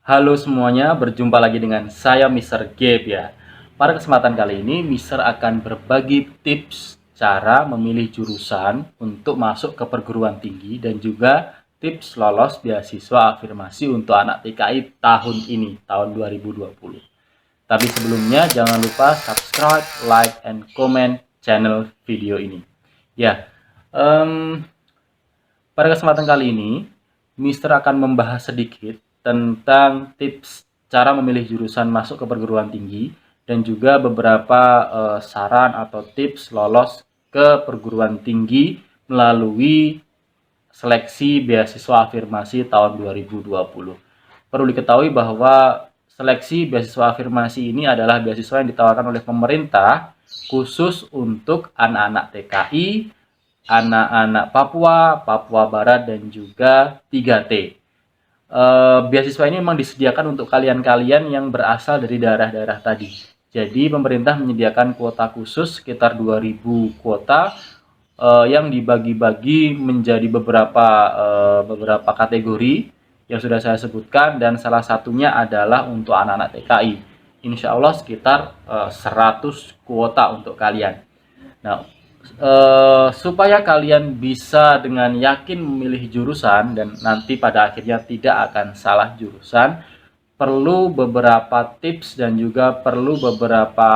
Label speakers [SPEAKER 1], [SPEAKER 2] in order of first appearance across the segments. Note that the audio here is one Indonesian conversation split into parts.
[SPEAKER 1] Halo semuanya, berjumpa lagi dengan saya Mr. Gabe ya. Pada kesempatan kali ini, Mr. akan berbagi tips cara memilih jurusan untuk masuk ke perguruan tinggi dan juga tips lolos beasiswa afirmasi untuk anak TKI tahun ini, tahun 2020. Tapi sebelumnya jangan lupa subscribe, like, and comment channel video ini. Ya, pada kesempatan kali ini, Mister akan membahas sedikit tentang tips cara memilih jurusan masuk ke perguruan tinggi dan juga beberapa saran atau tips lolos ke perguruan tinggi melalui seleksi beasiswa afirmasi tahun 2020. Perlu diketahui bahwa seleksi beasiswa afirmasi ini adalah beasiswa yang ditawarkan oleh pemerintah khusus untuk anak-anak TKI, anak-anak Papua, Papua Barat, dan juga 3T. Beasiswa ini memang disediakan untuk kalian-kalian yang berasal dari daerah-daerah tadi. Jadi pemerintah menyediakan kuota khusus sekitar 2000 kuota yang dibagi-bagi menjadi beberapa kategori yang sudah saya sebutkan, dan salah satunya adalah untuk anak-anak TKI. Insya Allah sekitar 100 kuota untuk kalian. Nah, supaya kalian bisa dengan yakin memilih jurusan dan nanti pada akhirnya tidak akan salah jurusan, perlu beberapa tips dan juga perlu beberapa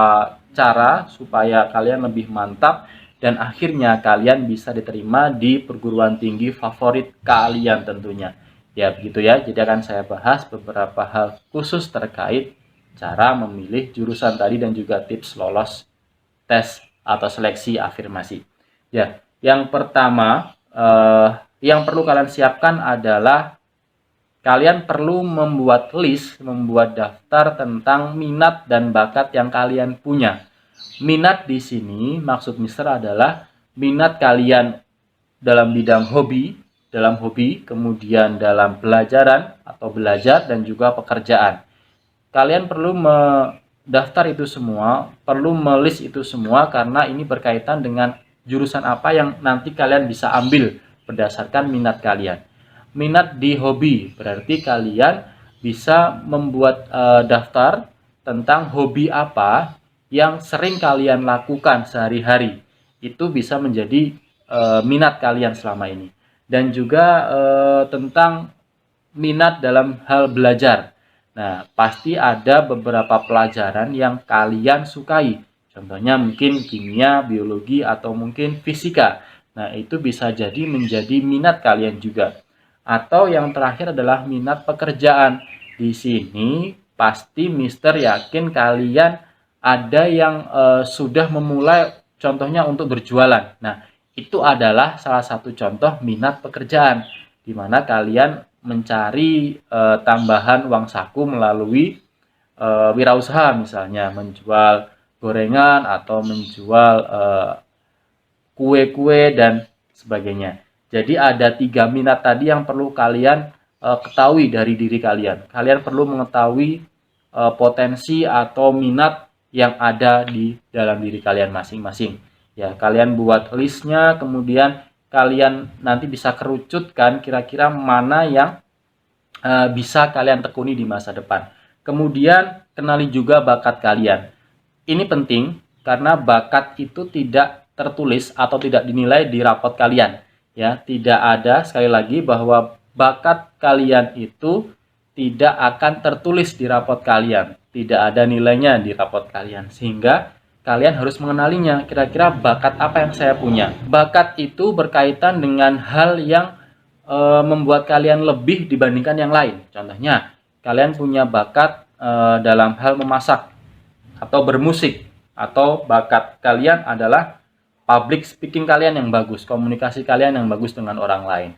[SPEAKER 1] cara supaya kalian lebih mantap dan akhirnya kalian bisa diterima di perguruan tinggi favorit kalian tentunya. Ya begitu ya, jadi akan saya bahas beberapa hal khusus terkait cara memilih jurusan tadi dan juga tips lolos tes atau seleksi afirmasi. Ya, yang pertama yang perlu kalian siapkan adalah kalian perlu membuat list, membuat daftar tentang minat dan bakat yang kalian punya. Minat di sini maksud Mister adalah minat kalian dalam bidang hobi, kemudian dalam pelajaran atau belajar dan juga pekerjaan. Kalian perlu daftar itu semua, perlu melis itu semua karena ini berkaitan dengan jurusan apa yang nanti kalian bisa ambil berdasarkan minat kalian. Minat di hobi berarti kalian bisa membuat daftar tentang hobi apa yang sering kalian lakukan sehari-hari. Itu bisa menjadi minat kalian selama ini. Dan juga tentang minat dalam hal belajar. Nah, pasti ada beberapa pelajaran yang kalian sukai. Contohnya mungkin kimia, biologi, atau mungkin fisika. Nah, itu bisa jadi menjadi minat kalian juga. Atau yang terakhir adalah minat pekerjaan. Di sini pasti Mister yakin kalian ada yang sudah memulai contohnya untuk berjualan. Nah, itu adalah salah satu contoh minat pekerjaan di mana kalian mencari tambahan uang saku melalui wirausaha, misalnya menjual gorengan atau menjual kue-kue dan sebagainya. Jadi ada 3 minat tadi yang perlu kalian ketahui dari diri kalian. Kalian perlu mengetahui potensi atau minat yang ada di dalam diri kalian masing-masing. Ya, kalian buat listnya, kemudian kalian nanti bisa kerucutkan kira-kira mana yang bisa kalian tekuni di masa depan. Kemudian kenali juga bakat kalian. Ini penting karena bakat itu tidak tertulis atau tidak dinilai di rapot kalian. Ya, tidak ada, sekali lagi, bahwa bakat kalian itu tidak akan tertulis di rapot kalian. Tidak ada nilainya di rapot kalian. Sehingga kalian harus mengenalinya, kira-kira bakat apa yang saya punya. Bakat itu berkaitan dengan hal yang membuat kalian lebih dibandingkan yang lain. Contohnya, kalian punya bakat dalam hal memasak atau bermusik, atau bakat kalian adalah public speaking kalian yang bagus, komunikasi kalian yang bagus dengan orang lain.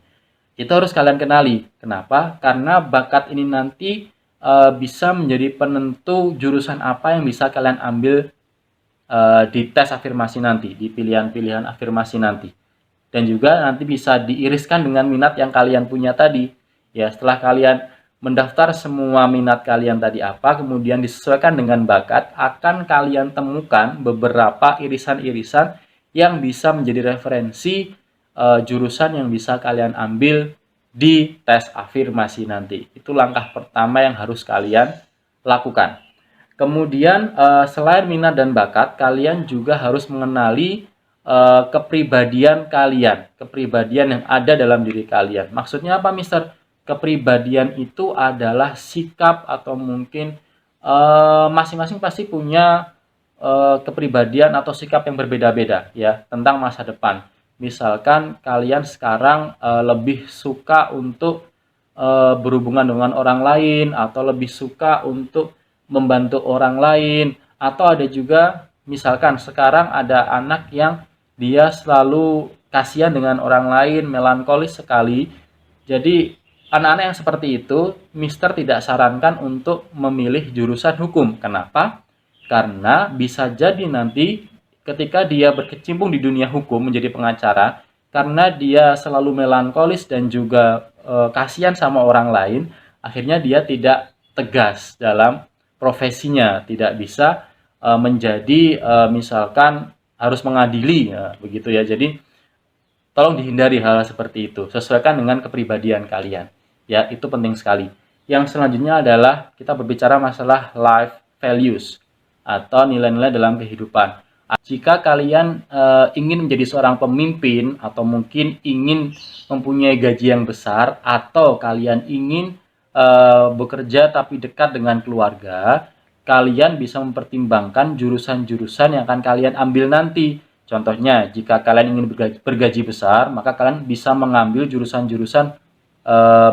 [SPEAKER 1] Itu harus kalian kenali. Kenapa? Karena bakat ini nanti bisa menjadi penentu jurusan apa yang bisa kalian ambil di tes afirmasi nanti, di pilihan-pilihan afirmasi nanti. Dan juga nanti bisa diiriskan dengan minat yang kalian punya tadi. Ya, setelah kalian mendaftar semua minat kalian tadi apa, kemudian disesuaikan dengan bakat, akan kalian temukan beberapa irisan-irisan yang bisa menjadi referensi jurusan yang bisa kalian ambil di tes afirmasi nanti. Itu langkah pertama yang harus kalian lakukan. Kemudian selain minat dan bakat, kalian juga harus mengenali kepribadian kalian, kepribadian yang ada dalam diri kalian. Maksudnya apa, Mister? Kepribadian itu adalah sikap atau mungkin masing-masing pasti punya kepribadian atau sikap yang berbeda-beda ya tentang masa depan. Misalkan kalian sekarang lebih suka untuk berhubungan dengan orang lain atau lebih suka untuk membantu orang lain, atau ada juga misalkan sekarang ada anak yang dia selalu kasihan dengan orang lain, melankolis sekali. Jadi anak-anak yang seperti itu, Mister tidak sarankan untuk memilih jurusan hukum. Kenapa? Karena bisa jadi nanti ketika dia berkecimpung di dunia hukum menjadi pengacara, karena dia selalu melankolis dan juga kasihan sama orang lain, akhirnya dia tidak tegas dalam profesinya, tidak bisa menjadi misalkan harus mengadili ya, begitu ya. Jadi tolong dihindari hal seperti itu, sesuaikan dengan kepribadian kalian ya, itu penting sekali. Yang selanjutnya adalah kita berbicara masalah life values atau nilai-nilai dalam kehidupan. Jika kalian ingin menjadi seorang pemimpin atau mungkin ingin mempunyai gaji yang besar, atau kalian ingin bekerja tapi dekat dengan keluarga, kalian bisa mempertimbangkan jurusan-jurusan yang akan kalian ambil nanti. Contohnya, jika kalian ingin bergaji besar, maka kalian bisa mengambil jurusan-jurusan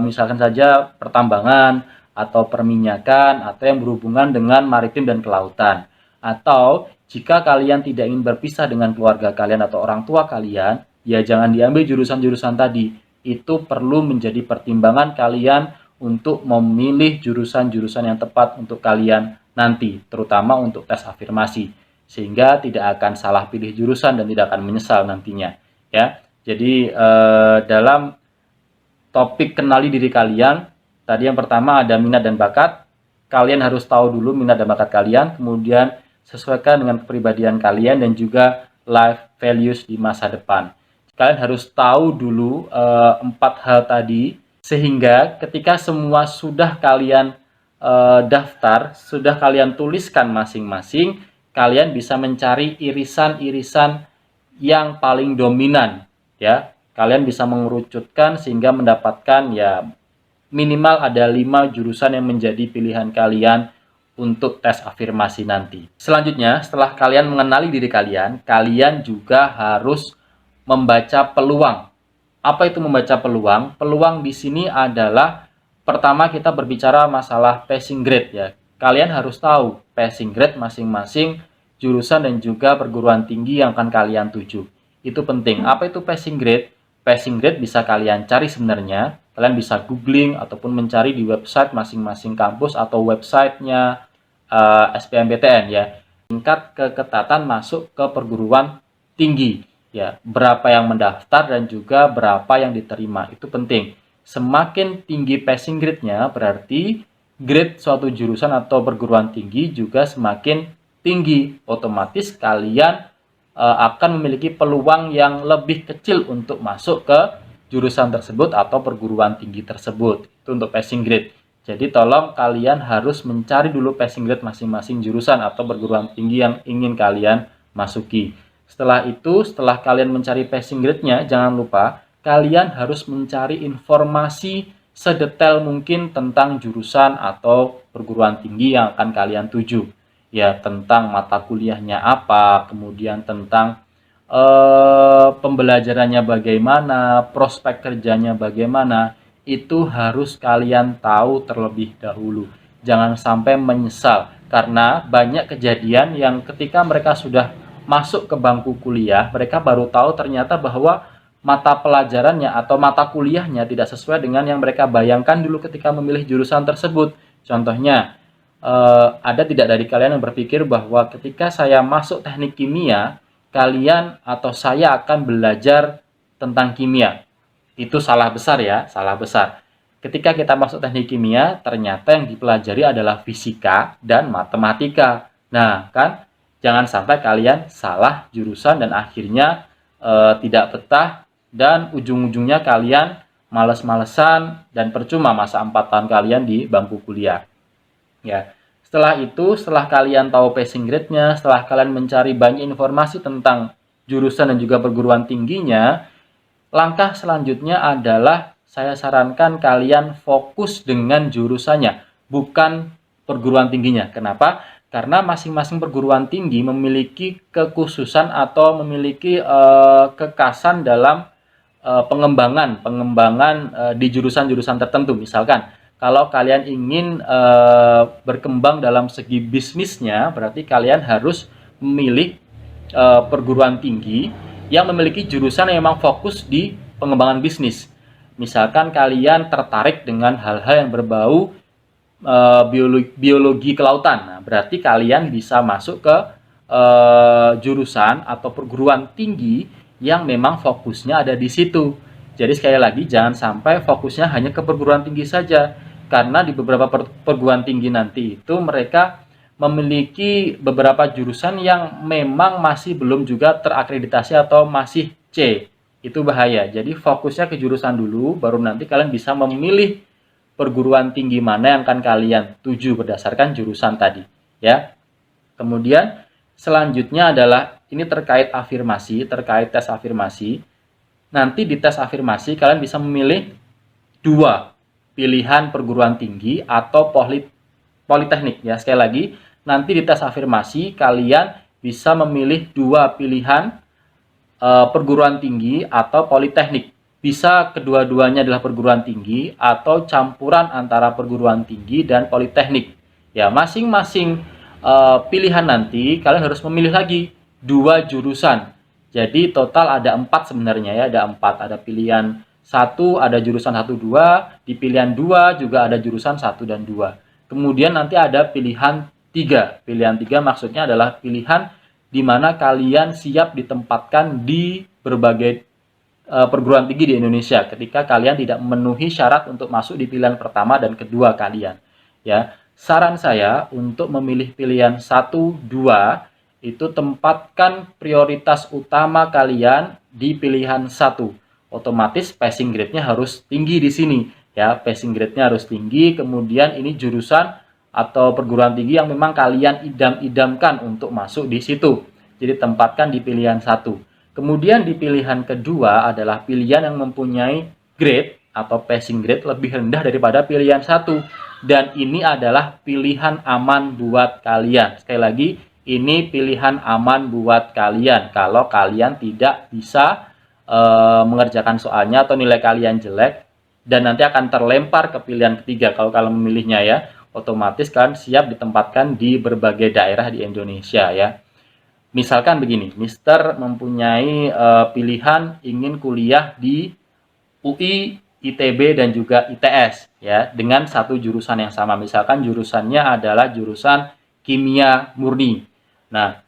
[SPEAKER 1] misalkan saja pertambangan atau perminyakan atau yang berhubungan dengan maritim dan kelautan. Atau jika kalian tidak ingin berpisah dengan keluarga kalian atau orang tua kalian, ya jangan diambil jurusan-jurusan tadi. Itu perlu menjadi pertimbangan kalian untuk memilih jurusan-jurusan yang tepat untuk kalian nanti, terutama untuk tes afirmasi, sehingga tidak akan salah pilih jurusan dan tidak akan menyesal nantinya ya. Jadi dalam topik kenali diri kalian, tadi yang pertama ada minat dan bakat. Kalian harus tahu dulu minat dan bakat kalian, kemudian sesuaikan dengan kepribadian kalian dan juga life values di masa depan. Kalian harus tahu dulu 4 hal tadi, sehingga ketika semua sudah kalian daftar, sudah kalian tuliskan masing-masing, kalian bisa mencari irisan-irisan yang paling dominan ya. Kalian bisa mengerucutkan sehingga mendapatkan ya minimal ada 5 jurusan yang menjadi pilihan kalian untuk tes afirmasi nanti. Selanjutnya, setelah kalian mengenali diri kalian, kalian juga harus membaca peluang. Apa itu membaca peluang? Peluang di sini adalah pertama kita berbicara masalah passing grade ya. Kalian harus tahu passing grade masing-masing jurusan dan juga perguruan tinggi yang akan kalian tuju. Itu penting. Apa itu passing grade? Passing grade bisa kalian cari sebenarnya. Kalian bisa googling ataupun mencari di website masing-masing kampus atau websitenya SBMPTN ya. Tingkat keketatan masuk ke perguruan tinggi ya. Berapa yang mendaftar dan juga berapa yang diterima. Itu penting. Semakin tinggi passing grade-nya berarti grade suatu jurusan atau perguruan tinggi juga semakin tinggi. Otomatis kalian akan memiliki peluang yang lebih kecil untuk masuk ke jurusan tersebut atau perguruan tinggi tersebut. Itu untuk passing grade. Jadi tolong kalian harus mencari dulu passing grade masing-masing jurusan atau perguruan tinggi yang ingin kalian masuki. Setelah itu, setelah kalian mencari passing grade-nya, jangan lupa kalian harus mencari informasi sedetail mungkin tentang jurusan atau perguruan tinggi yang akan kalian tuju. Ya, tentang mata kuliahnya apa, kemudian tentang pembelajarannya bagaimana, prospek kerjanya bagaimana, itu harus kalian tahu terlebih dahulu. Jangan sampai menyesal, karena banyak kejadian yang ketika mereka sudah masuk ke bangku kuliah, mereka baru tahu ternyata bahwa mata pelajarannya atau mata kuliahnya tidak sesuai dengan yang mereka bayangkan dulu ketika memilih jurusan tersebut. Contohnya, ada tidak dari kalian yang berpikir bahwa ketika saya masuk teknik kimia, kalian atau saya akan belajar tentang kimia. Itu salah besar ya, salah besar. Ketika kita masuk teknik kimia, ternyata yang dipelajari adalah fisika dan matematika. Nah, kan jangan sampai kalian salah jurusan dan akhirnya tidak betah dan ujung-ujungnya kalian males-malesan, dan percuma masa 4 tahun kalian di bangku kuliah. Ya, setelah itu, setelah kalian tahu passing grade-nya, setelah kalian mencari banyak informasi tentang jurusan dan juga perguruan tingginya, langkah selanjutnya adalah saya sarankan kalian fokus dengan jurusannya, bukan perguruan tingginya. Kenapa? Karena masing-masing perguruan tinggi memiliki kekhususan atau memiliki kekhasan dalam pengembangan di jurusan-jurusan tertentu. Misalkan, kalau kalian ingin berkembang dalam segi bisnisnya, berarti kalian harus memilih perguruan tinggi yang memiliki jurusan yang memang fokus di pengembangan bisnis. Misalkan kalian tertarik dengan hal-hal yang berbau biologi kelautan, nah, berarti kalian bisa masuk ke jurusan atau perguruan tinggi yang memang fokusnya ada di situ. Jadi sekali lagi, jangan sampai fokusnya hanya ke perguruan tinggi saja, karena di beberapa perguruan tinggi nanti itu mereka memiliki beberapa jurusan yang memang masih belum juga terakreditasi atau masih C. Itu bahaya. Jadi fokusnya ke jurusan dulu, baru nanti kalian bisa memilih perguruan tinggi mana yang akan kalian tuju berdasarkan jurusan tadi, ya. Kemudian selanjutnya adalah ini terkait afirmasi, terkait tes afirmasi. Nanti di tes afirmasi kalian bisa memilih 2 pilihan perguruan tinggi atau politeknik, ya. Sekali lagi, nanti di tes afirmasi kalian bisa memilih 2 pilihan perguruan tinggi atau politeknik. Bisa kedua-duanya adalah perguruan tinggi atau campuran antara perguruan tinggi dan politeknik. Ya, masing-masing pilihan nanti kalian harus memilih lagi 2 jurusan. Jadi total ada 4 sebenarnya, ya, ada 4. Ada pilihan 1, ada jurusan 1, 2, di pilihan 2 juga ada jurusan 1 dan 2. Kemudian nanti ada pilihan 3. Pilihan 3 maksudnya adalah pilihan di mana kalian siap ditempatkan di berbagai perguruan tinggi di Indonesia ketika kalian tidak memenuhi syarat untuk masuk di pilihan pertama dan kedua kalian. Ya, saran saya untuk memilih pilihan 1, 2 itu tempatkan prioritas utama kalian di pilihan 1. Otomatis passing grade-nya harus tinggi di sini, ya. Passing grade-nya harus tinggi. Kemudian ini jurusan atau perguruan tinggi yang memang kalian idam-idamkan untuk masuk di situ. Jadi tempatkan di pilihan 1. Kemudian di pilihan kedua adalah pilihan yang mempunyai grade atau passing grade lebih rendah daripada pilihan 1. Dan ini adalah pilihan aman buat kalian. Sekali lagi, ini pilihan aman buat kalian. Kalau kalian tidak bisa mengerjakan soalnya atau nilai kalian jelek, dan nanti akan terlempar ke pilihan ketiga kalau kalian memilihnya, ya. Otomatis kan siap ditempatkan di berbagai daerah di Indonesia, ya. Misalkan begini, Mister mempunyai pilihan ingin kuliah di UI, ITB, dan juga ITS, ya, dengan satu jurusan yang sama. Misalkan jurusannya adalah jurusan kimia murni. Nah,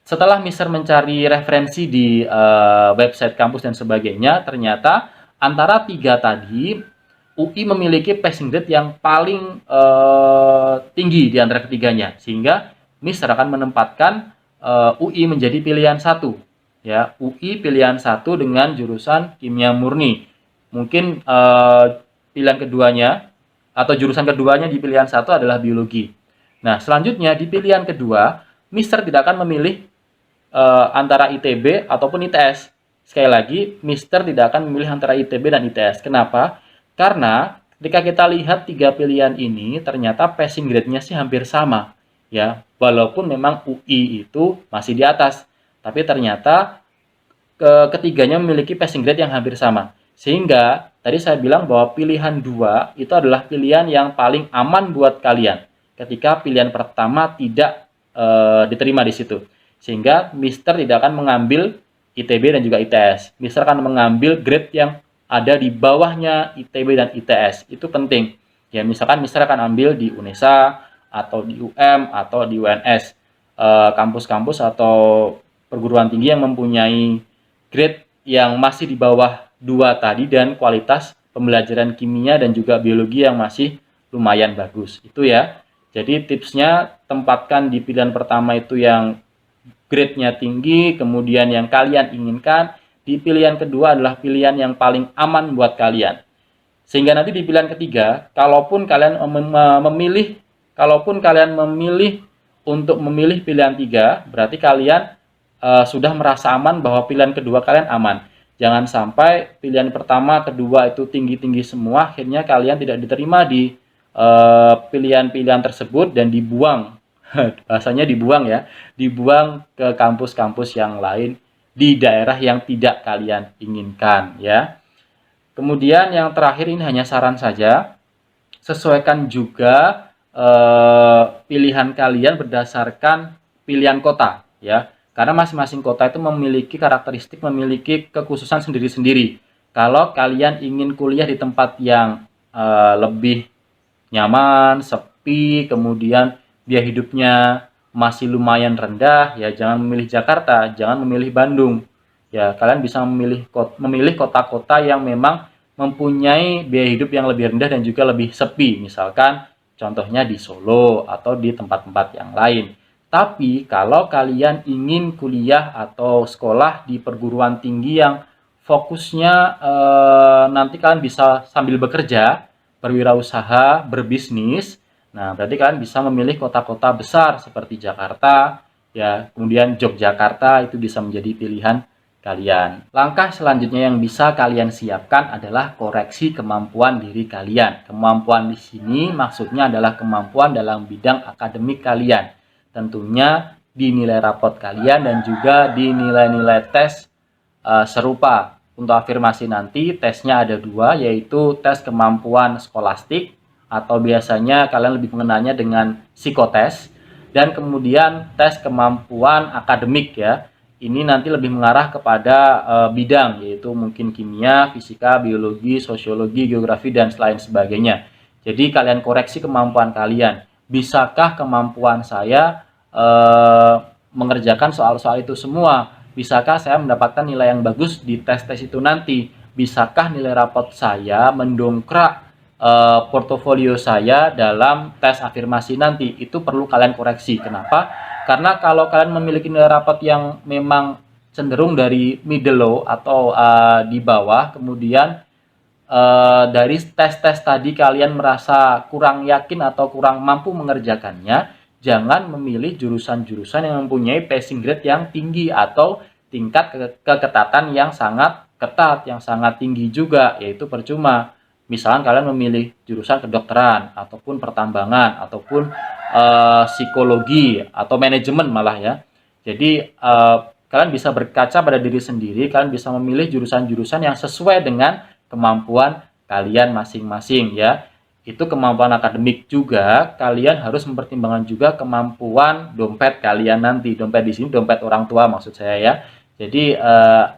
[SPEAKER 1] setelah Mister mencari referensi di website kampus dan sebagainya, ternyata antara 3 tadi, UI memiliki passing grade yang paling tinggi di antara ketiganya, sehingga Mister akan menempatkan UI menjadi pilihan 1, ya. UI pilihan 1 dengan jurusan kimia murni. Mungkin pilihan keduanya atau jurusan keduanya di pilihan 1 adalah biologi. Nah, selanjutnya di pilihan kedua, Mister tidak akan memilih antara ITB ataupun ITS. Sekali lagi, Mister tidak akan memilih antara ITB dan ITS. Kenapa? Karena ketika kita lihat 3 pilihan ini, ternyata passing grade-nya sih hampir sama, ya. Walaupun memang UI itu masih di atas, tapi ternyata ketiganya memiliki passing grade yang hampir sama. Sehingga tadi saya bilang bahwa pilihan 2 itu adalah pilihan yang paling aman buat kalian ketika pilihan pertama tidak diterima di situ. Sehingga Mister tidak akan mengambil ITB dan juga ITS. Mister akan mengambil grade yang ada di bawahnya ITB dan ITS. Itu penting. Ya, misalkan Mister akan ambil di UNESA atau di UM atau di UNS, kampus-kampus atau perguruan tinggi yang mempunyai grade yang masih di bawah 2 tadi dan kualitas pembelajaran kimia dan juga biologi yang masih lumayan bagus. Itu, ya. Jadi tipsnya, tempatkan di pilihan pertama itu yang grade-nya tinggi, kemudian yang kalian inginkan. Di pilihan kedua adalah pilihan yang paling aman buat kalian. Sehingga nanti di pilihan ketiga, kalaupun kalian memilih untuk memilih pilihan 3, berarti kalian sudah merasa aman bahwa pilihan kedua kalian aman. Jangan sampai pilihan pertama, kedua itu tinggi-tinggi semua, akhirnya kalian tidak diterima di pilihan-pilihan tersebut dan dibuang. Bahasanya dibuang ya, dibuang ke kampus-kampus yang lain di daerah yang tidak kalian inginkan ya. Kemudian yang terakhir ini hanya saran saja, sesuaikan juga pilihan kalian berdasarkan pilihan kota ya. Karena masing-masing kota itu memiliki karakteristik, memiliki kekhususan sendiri-sendiri. Kalau kalian ingin kuliah di tempat yang lebih nyaman, sepi, kemudian biaya hidupnya masih lumayan rendah, ya jangan memilih Jakarta, jangan memilih Bandung. Ya, kalian bisa memilih kota-kota yang memang mempunyai biaya hidup yang lebih rendah dan juga lebih sepi. Misalkan contohnya di Solo atau di tempat-tempat yang lain. Tapi kalau kalian ingin kuliah atau sekolah di perguruan tinggi yang fokusnya nanti kalian bisa sambil bekerja, berwirausaha, berbisnis. Nah, berarti kalian bisa memilih kota-kota besar seperti Jakarta, ya, kemudian Yogyakarta itu bisa menjadi pilihan kalian. Langkah selanjutnya yang bisa kalian siapkan adalah koreksi kemampuan diri kalian. Kemampuan di sini maksudnya adalah kemampuan dalam bidang akademik kalian. Tentunya di nilai rapot kalian dan juga di nilai-nilai tes serupa. Untuk afirmasi nanti tesnya ada 2, yaitu tes kemampuan skolastik atau biasanya kalian lebih mengenalnya dengan psikotes, dan kemudian tes kemampuan akademik ya. Ini nanti lebih mengarah kepada bidang, yaitu mungkin kimia, fisika, biologi, sosiologi, geografi, dan lain sebagainya. Jadi kalian koreksi kemampuan kalian. Bisakah kemampuan saya mengerjakan soal-soal itu semua? Bisakah saya mendapatkan nilai yang bagus di tes-tes itu nanti? Bisakah nilai rapot saya mendongkrak portofolio saya dalam tes afirmasi nanti? Itu perlu kalian koreksi. Kenapa? Karena kalau kalian memiliki nilai rapot yang memang cenderung dari middle low atau di bawah, kemudian dari tes-tes tadi kalian merasa kurang yakin atau kurang mampu mengerjakannya, jangan memilih jurusan-jurusan yang mempunyai passing grade yang tinggi atau tingkat keketatan yang sangat ketat, yang sangat tinggi juga, yaitu percuma. Misalkan kalian memilih jurusan kedokteran, ataupun pertambangan, ataupun psikologi, atau manajemen malah ya. Jadi kalian bisa berkaca pada diri sendiri, kalian bisa memilih jurusan-jurusan yang sesuai dengan kemampuan kalian masing-masing ya. Itu kemampuan akademik juga, kalian harus mempertimbangkan juga kemampuan dompet kalian nanti. Dompet di sini dompet orang tua maksud saya ya. Jadi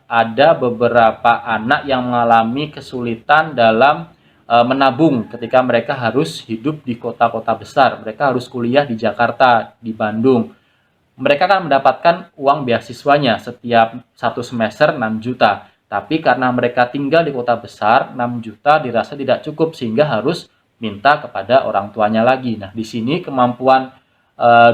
[SPEAKER 1] ada beberapa anak yang mengalami kesulitan dalam menabung ketika mereka harus hidup di kota-kota besar. Mereka harus kuliah di Jakarta, di Bandung. Mereka akan mendapatkan uang beasiswanya setiap 1 semester 6 juta. Tapi karena mereka tinggal di kota besar, 6 juta dirasa tidak cukup sehingga harus minta kepada orang tuanya lagi. Nah, di sini kemampuan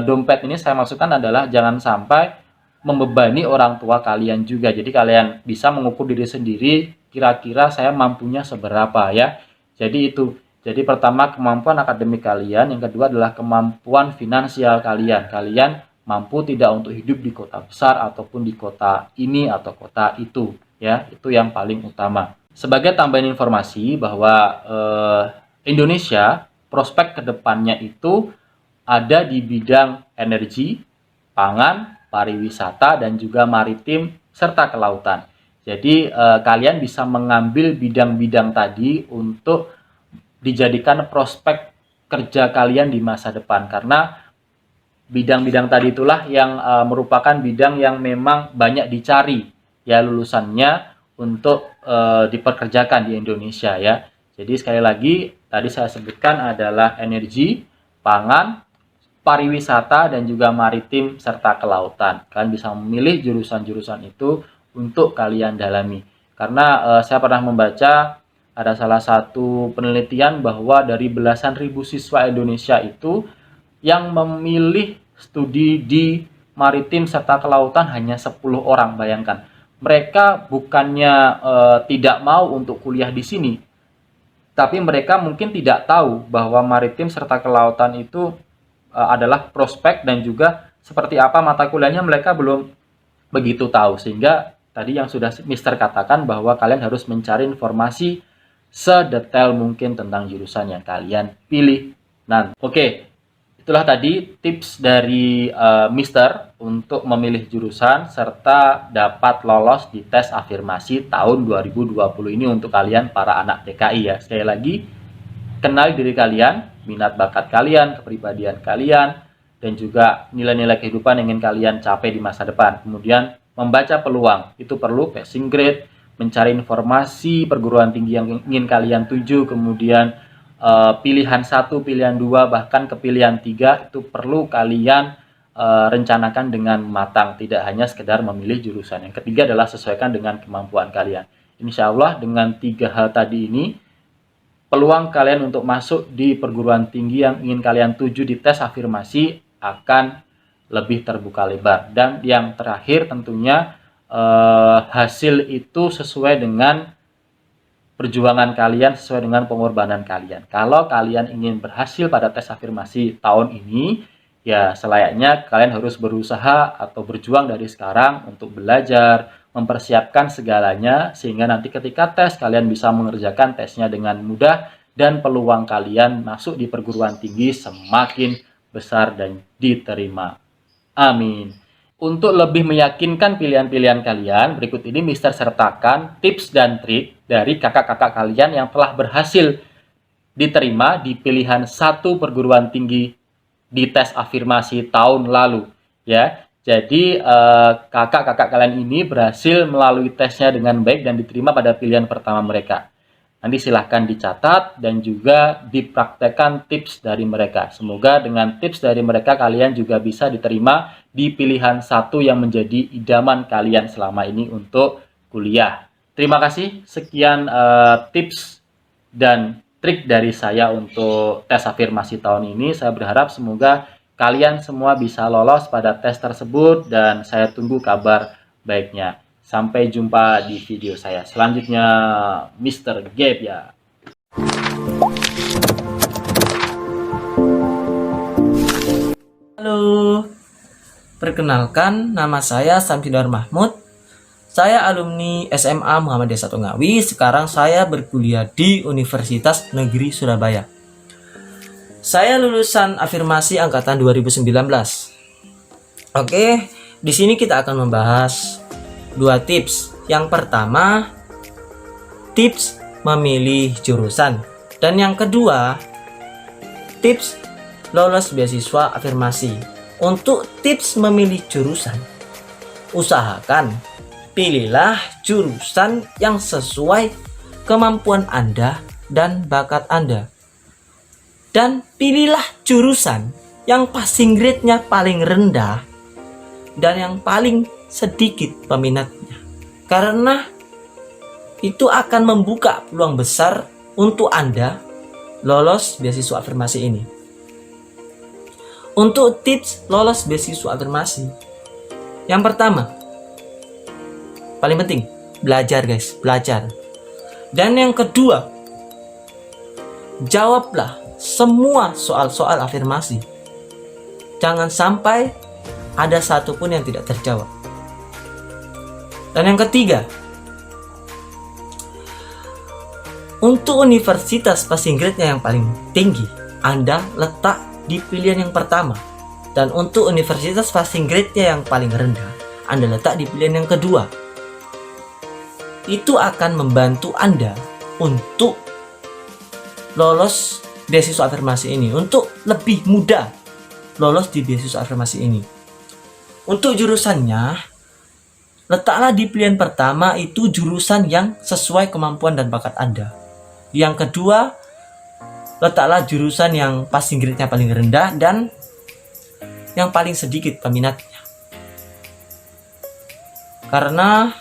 [SPEAKER 1] dompet ini saya maksudkan adalah jangan sampai membebani orang tua kalian juga. Jadi kalian bisa mengukur diri sendiri, kira-kira saya mampunya seberapa ya. Jadi itu. Jadi pertama kemampuan akademik kalian, yang kedua adalah kemampuan finansial kalian. Kalian mampu tidak untuk hidup di kota besar ataupun di kota ini atau kota itu ya. Itu yang paling utama. Sebagai tambahan informasi bahwa Indonesia prospek kedepannya itu ada di bidang energi, pangan, pariwisata, dan juga maritim serta kelautan. Jadi kalian bisa mengambil bidang-bidang tadi untuk dijadikan prospek kerja kalian di masa depan, karena bidang-bidang tadi itulah yang merupakan bidang yang memang banyak dicari ya lulusannya untuk dipekerjakan di Indonesia ya. Jadi sekali lagi tadi saya sebutkan adalah energi, pangan, pariwisata, dan juga maritim serta kelautan. Kalian bisa memilih jurusan-jurusan itu untuk kalian dalami. Karena saya pernah membaca ada salah satu penelitian bahwa dari belasan ribu siswa Indonesia itu yang memilih studi di maritim serta kelautan hanya 10 orang. Bayangkan, mereka bukannya tidak mau untuk kuliah di sini, tapi mereka mungkin tidak tahu bahwa maritim serta kelautan itu adalah prospek dan juga seperti apa mata kuliahnya mereka belum begitu tahu. Sehingga tadi yang sudah Mister katakan bahwa kalian harus mencari informasi sedetail mungkin tentang jurusan yang kalian pilih. Nah, oke. Itulah tadi tips dari Mister untuk memilih jurusan serta dapat lolos di tes afirmasi tahun 2020 ini untuk kalian para anak TKI ya. Sekali lagi, kenali diri kalian, minat bakat kalian, kepribadian kalian, dan juga nilai-nilai kehidupan yang ingin kalian capai di masa depan. Kemudian membaca peluang, itu perlu passing grade, mencari informasi perguruan tinggi yang ingin kalian tuju, kemudian pilihan 1, pilihan 2, bahkan ke pilihan 3 itu perlu kalian rencanakan dengan matang, tidak hanya sekedar memilih jurusan. Yang ketiga adalah sesuaikan dengan kemampuan kalian. Insya Allah dengan 3 hal tadi ini, peluang kalian untuk masuk di perguruan tinggi yang ingin kalian tuju di tes afirmasi akan lebih terbuka lebar. Dan yang terakhir tentunya hasil itu sesuai dengan perjuangan kalian, sesuai dengan pengorbanan kalian. Kalau kalian ingin berhasil pada tes afirmasi tahun ini, ya selayaknya kalian harus berusaha atau berjuang dari sekarang untuk belajar, mempersiapkan segalanya, sehingga nanti ketika tes kalian bisa mengerjakan tesnya dengan mudah dan peluang kalian masuk di perguruan tinggi semakin besar dan diterima. Amin. Untuk lebih meyakinkan pilihan-pilihan kalian, berikut ini Mister sertakan tips dan trik dari kakak-kakak kalian yang telah berhasil diterima di pilihan 1 perguruan tinggi di tes afirmasi tahun lalu. Ya, jadi kakak-kakak kalian ini berhasil melalui tesnya dengan baik dan diterima pada pilihan pertama mereka. Nanti silahkan dicatat dan juga dipraktekkan tips dari mereka. Semoga dengan tips dari mereka kalian juga bisa diterima di pilihan 1 yang menjadi idaman kalian selama ini untuk kuliah. Terima kasih. Sekian tips dan trik dari saya untuk tes afirmasi tahun ini. Saya berharap semoga kalian semua bisa lolos pada tes tersebut dan saya tunggu kabar baiknya. Sampai jumpa di video saya selanjutnya, Mr. Gabe ya.
[SPEAKER 2] Halo, perkenalkan nama saya Samsidar Mahmud. Saya alumni SMA Muhammadiyah 1 Ngawi. Sekarang saya berkuliah di Universitas Negeri Surabaya. Saya lulusan afirmasi angkatan 2019. Oke, di sini kita akan membahas 2 tips. Yang pertama, tips memilih jurusan. Dan yang kedua, tips lolos beasiswa afirmasi. Untuk tips memilih jurusan, usahakan pilihlah jurusan yang sesuai kemampuan Anda dan bakat Anda. Dan pilihlah jurusan yang passing grade-nya paling rendah dan yang paling sedikit peminatnya, karena itu akan membuka peluang besar untuk Anda lolos beasiswa afirmasi ini. Untuk tips lolos beasiswa afirmasi, yang pertama, paling penting, belajar guys, belajar. Dan yang kedua, jawablah semua soal-soal afirmasi. Jangan sampai ada satupun yang tidak terjawab. Dan yang ketiga, untuk universitas passing grade-nya yang paling tinggi, Anda letak di pilihan yang pertama. Dan untuk universitas passing grade-nya yang paling rendah, Anda letak di pilihan yang kedua. Itu akan membantu Anda untuk lolos beasiswa afirmasi ini, untuk lebih mudah lolos di beasiswa afirmasi ini. Untuk jurusannya, letaklah di pilihan pertama itu jurusan yang sesuai kemampuan dan bakat Anda. Yang kedua, letaklah jurusan yang passing grade-nya paling rendah dan yang paling sedikit peminatnya. Karena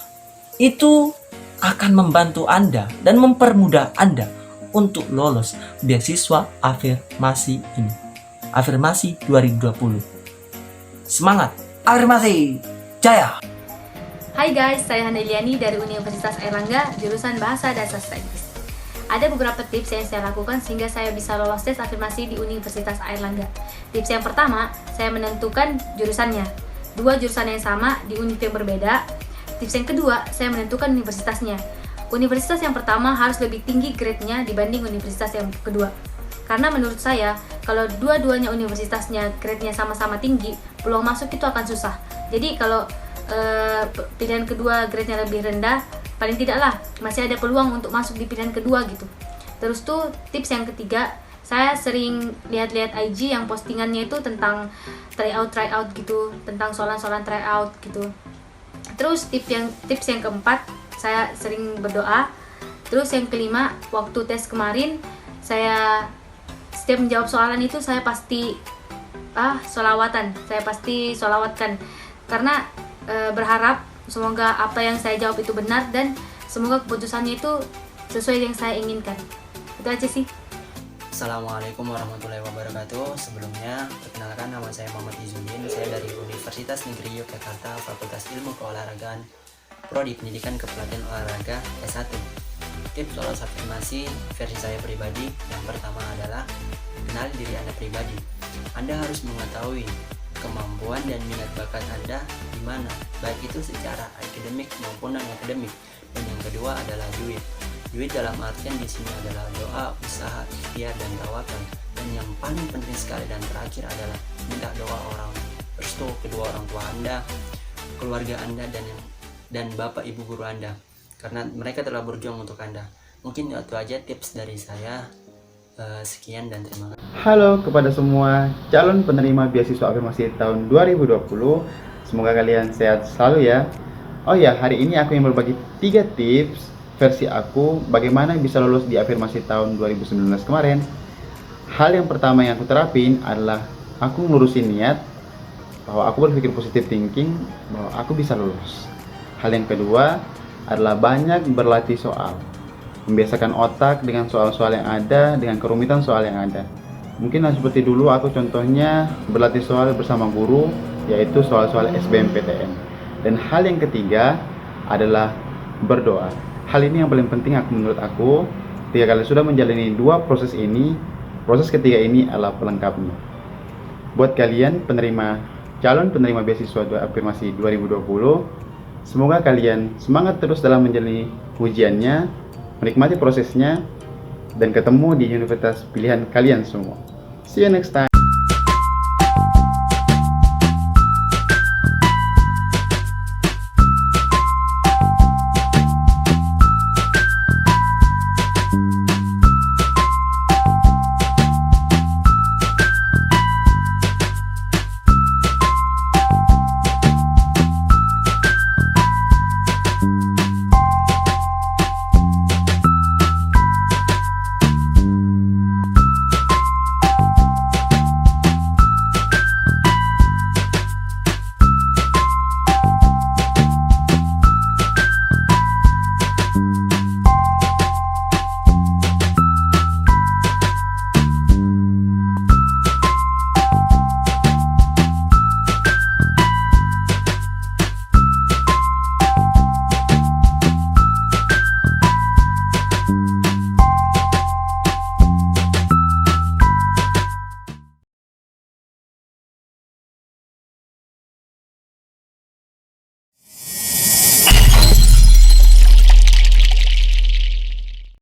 [SPEAKER 2] itu akan membantu Anda dan mempermudah Anda untuk lolos beasiswa afirmasi ini. Afirmasi 2020. Semangat, afirmasi, jaya!
[SPEAKER 3] Hai guys, saya Handeliani dari Universitas Airlangga, jurusan Bahasa dan Sastra Inggris. Ada beberapa tips yang saya lakukan sehingga saya bisa lolos tes afirmasi di Universitas Airlangga. Tips yang pertama, saya menentukan jurusannya. 2 jurusan yang sama di univ yang berbeda. Tips yang kedua, saya menentukan universitasnya. Universitas yang pertama harus lebih tinggi grade-nya dibanding universitas yang kedua. Karena menurut saya, kalau dua-duanya universitasnya grade-nya sama-sama tinggi, peluang masuk itu akan susah. Jadi kalau pilihan kedua grade-nya lebih rendah, paling tidaklah masih ada peluang untuk masuk di pilihan kedua gitu. Terus tuh tips yang ketiga, saya sering lihat-lihat IG yang postingannya itu tentang tryout gitu, tentang soalan-soalan tryout gitu. Terus tips yang keempat, saya sering berdoa. Terus yang kelima, waktu tes kemarin saya setiap menjawab soalan itu saya pasti solawatkan karena berharap semoga apa yang saya jawab itu benar dan semoga keputusannya itu sesuai yang saya inginkan. Itu aja sih.
[SPEAKER 4] Assalamualaikum warahmatullahi wabarakatuh. Sebelumnya, perkenalkan, nama saya Muhammad Izzuddin. Saya dari Universitas Negeri Yogyakarta, Fakultas Ilmu Keolahragaan, Prodi Pendidikan Kepelatihan Olahraga S1. Tips lolos afirmasi versi saya pribadi, yang pertama adalah kenali diri Anda pribadi. Anda harus mengetahui kemampuan dan minat bakat Anda di mana, baik itu secara akademik maupun non-akademik. Dan yang kedua adalah duit. Duit dalam artian di sini adalah doa, usaha, ikhtiar, dan tawakal. Dan yang paling penting sekali dan terakhir adalah minta doa restu kedua orang tua Anda, keluarga Anda, dan bapak ibu guru Anda, karena mereka telah berjuang untuk Anda. Mungkin itu aja tips dari saya. Sekian dan terima kasih.
[SPEAKER 5] Halo kepada semua calon penerima beasiswa afirmasi tahun 2020. Semoga kalian sehat selalu ya. Oh ya, hari ini aku ingin berbagi 3 tips versi aku bagaimana bisa lolos di afirmasi tahun 2019 kemarin. Hal yang pertama yang aku terapin adalah aku ngurusin niat bahwa aku berpikir positive thinking bahwa aku bisa lulus. Hal yang kedua adalah banyak berlatih soal, membiasakan otak dengan soal-soal yang ada, dengan kerumitan soal yang ada. Mungkin seperti dulu aku contohnya berlatih soal bersama guru, yaitu soal-soal SBMPTN. Dan hal yang ketiga adalah berdoa. Hal ini yang paling penting menurut aku. Ketika kalian sudah menjalani 2 proses ini, proses ketiga ini adalah pelengkapnya. Buat kalian calon penerima beasiswa afirmasi 2020, semoga kalian semangat terus dalam menjalani ujiannya, menikmati prosesnya, dan ketemu di universitas pilihan kalian semua. See you next time.